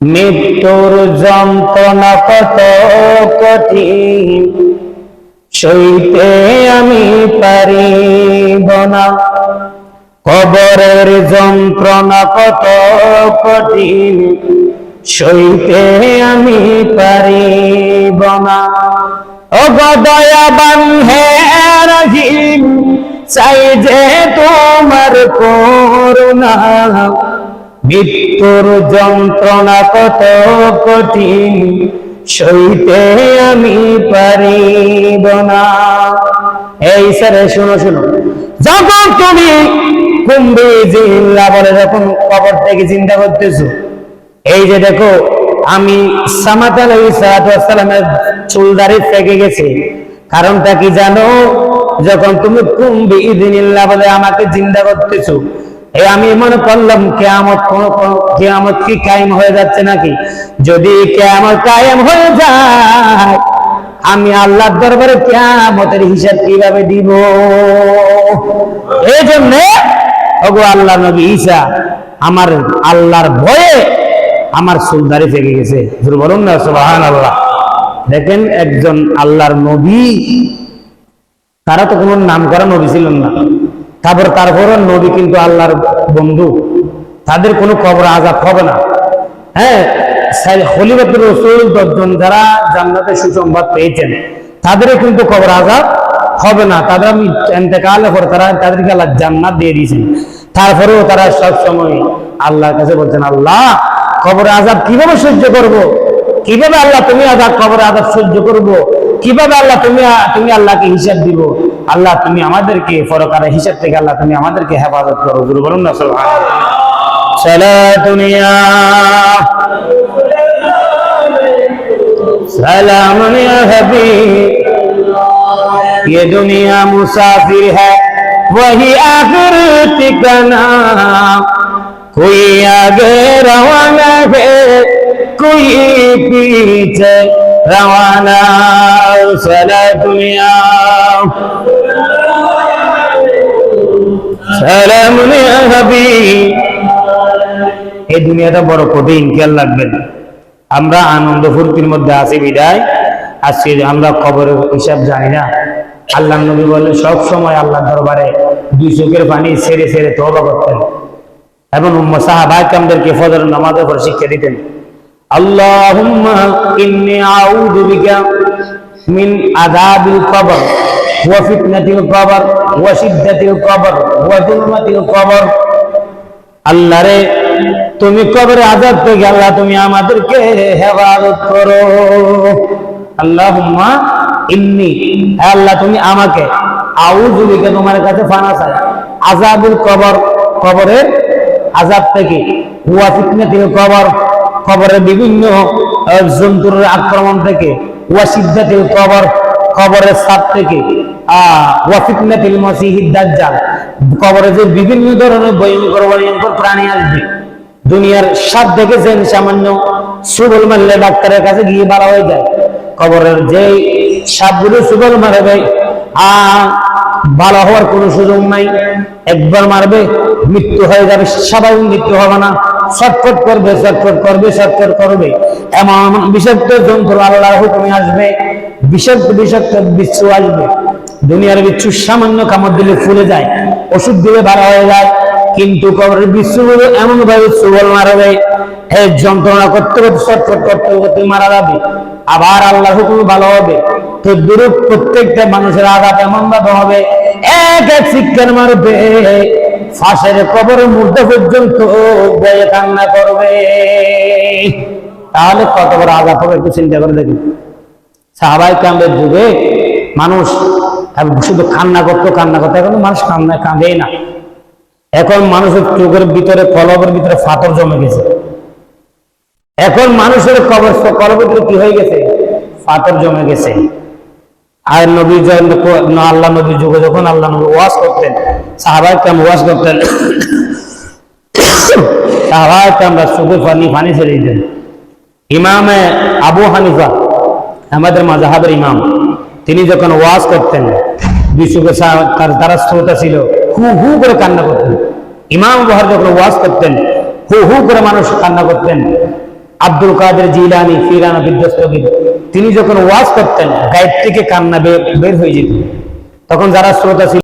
মৃত্যুর যন্ত্রণা কত কঠিন, সইতে আমি পারিব না। কবরের যন্ত্রণা কত কঠিন, সইতে আমি পারিব না। ও দয়াবান হে রহিম, চাই যে তোমার করুণা। মৃত্যুর যন্ত্রণা কত কঠিন, সইতে আমি পারিব না। এই স্যারে শুনো শুনো, যখন তুমি কুম্ভী জিল্লা বলে যখন কবর থেকে চিন্তা করতেছো, এই যে দেখো আমি সামাত আলাইহিস সালামের চুলদারি ফেকে গেছে, কারণটা কি জানো? যখন তুমি কুম্ভী ইদিনিল্লাহ বলে আমাকে জিন্দা করতেছো, এই আমি মনে করলাম কিয়ামত কি কায়েম হয়ে যাচ্ছে নাকি? যদি কিয়ামত কায়েম হয়ে যায়, আমি আল্লাহর দরবারে কিয়ামতের হিসাব কিভাবে দিব? এই জন্য ওগো আল্লাহর নবী ঈসা, আমার আল্লাহর ভয়ে আমার চুলদারি ফেকে গেছে। বলুন না সুবহানাল্লাহ। দেখেন একজন আল্লাহর নবী, তারা তো কোনো নাম করা নবী ছিলেন না, তারপরও নবী কিন্তু আল্লাহর বন্ধু, তাদের কোনো কবর আযাব হবে না। হ্যাঁ, খলিফাতুর রাসূল 10 জন যারা জান্নাতের সুসংবাদ পেয়েছেন, তাদেরও কিন্তু কবর আযাব হবে না। তাদের ইন্তেকালের পর তাদেরকে আল্লাহ জান্নাত দিয়ে দিয়েছেন। তারপরেও তারা সব সময় আল্লাহর কাছে বলছেন, আল্লাহ কবর আযাব কিভাবে সহ্য করব? কিভাবে আল্লাহ তুমি আযাব কবর আযাব সহ্য করব? কিভাবে আল্লাহ তুমি আল্লাহকে হিসাব দিব? আল্লাহ তুমি আমাদেরকে পরকালের হিসাব থেকে আল্লাহ তুমি আমাদেরকে হেফাজত করো। গুরু বলুন না সুবহানাল্লাহ। সালাতুন ইয়া সালামুন ইয়া হাবিব, ये दुनिया मुसाफिर है वही आखिर ठिकाना, कोई आगे रवाना है कोई पीछे रवाना। सलातुन या সালামুন ইয়া হাবিব। এই দুনিয়াটা বড় কঠিন, খেয়াল রাখবেন। আমরা আনন্দ ফুর্তির মধ্যে আছি বিদায় আজকে আমরা কবরের হিসাব জানি না। আল্লাহর নবী বলে সব সময় আল্লাহর দরবারে 2 চোখের পানি ছেড়ে ছেড়ে তওবা করতেন এবং সাহাবায়ে কেরামদেরকে ফজর নামাজের পর শিক্ষা দিতেন। আল্লাহুম্মা ইন্নী আউযু বিকা মিন আযাবিল কবর ওয়া ফিতনাতিল কবর ওয়া শিদ্দাতিল কবর ওয়া যুলমাতিল কবর। আল্লাহ রে, তুমি কবরের আযাব থেকে আল্লাহ তুমি আমাদেরকে হেফাজত করো। আল্লাহুম্মা ইন্নী, আল্লাহ তুমি আমাকে, আউযু বিকা তোমার কাছে পানা চাই, আযাবুল কবর কবরের আযাব থেকে, ওয়া ফিতনাতিল কবর কবরের বিভিন্ন জন্তুর আক্রমণ থেকে, ওয়া শিদ্দাতিল কবর কবরের চাপ থেকে, ওয়া ফিতনাতিল মাসিহিদ দাজ্জাল কবরে যে বিভিন্ন ধরনের ভয়ঙ্কর প্রাণী আসবে। দুনিয়ার সাপ দেখেছেন, সামান্য সুবল মারলে ডাক্তারের কাছে গিয়ে ভালো হয়ে যায়। কবরের যে সাপগুলো সুবল মারবে ভালো হওয়ার কোনো সুযোগ নাই। একবার মারবে মৃত্যু হয়ে যাবে, স্বাভাবিক মৃত্যু হবে না, ছটফট করবে। এমন বিষাক্ত জন্তু আল্লাহর হুকুমে আসবে, বিষাক্ত বিচ্ছু আসবে। দুনিয়ার বিচ্ছু সামান্য কামড় দিলে ফুলে যায়, ওষুধ দিলে ভালো হয়ে যায়, কিন্তু কবরের বিচ্ছুগুলো এমন ভাবে সুবল মারবে, এই যন্ত্রণা করতে ছটফট করতে মারা যাবে, আবার আল্লাহর হুকুমে ভালো হবে। তো দুরূপ প্রত্যেকটা মানুষের আযাব এমন ভাবে হবে, এক এক শিক্ষার মারবে, ফাঁসের কবরের মুর্দা পর্যন্ত বয়ে কান্না করবে। তাহলে কত বড় আযাব হবে একটু চিন্তা করে দেখুন। সাহাবায়ে কেরামদের যুগে মানুষ শুধু কান্না করতো, এখন মানুষ কাঁদেই না। এখন মানুষের চোখের ভিতরে কলবের ভিতরে ফাটল জমে গেছে। এখন মানুষের কলবের ভিতরে কি হয়ে গেছে? ফাটল জমে গেছে। আর নবী আল্লাহ নবীর যুগে যখন আল্লাহ নবী ওয়াজ করতেন, সাহাবায়ে কেরাম ওয়াজ করতেন, সাহাবায়ে কেরামরা চোখে পানি ছেড়ে দিতেন। ইমামে আবু হানিফা, আমাদের মাযহাবের ইমাম, তিনি যখন ওয়াজ করতেন, 2 চোখে তারা শ্রোতা ছিল, হু হু করে কান্না করতেন। ইমাম বুখারী যখন ওয়াজ করতেন, হু হু করে মানুষ কান্না করতেন। আব্দুল কাদের জিলানী ফিরানা বিদ্যস্তবিদ, তিনি যখন ওয়াজ করতেন গায়েব থেকে কান্না বের হয়ে যেত। তখন যারা শ্রোতা ছিল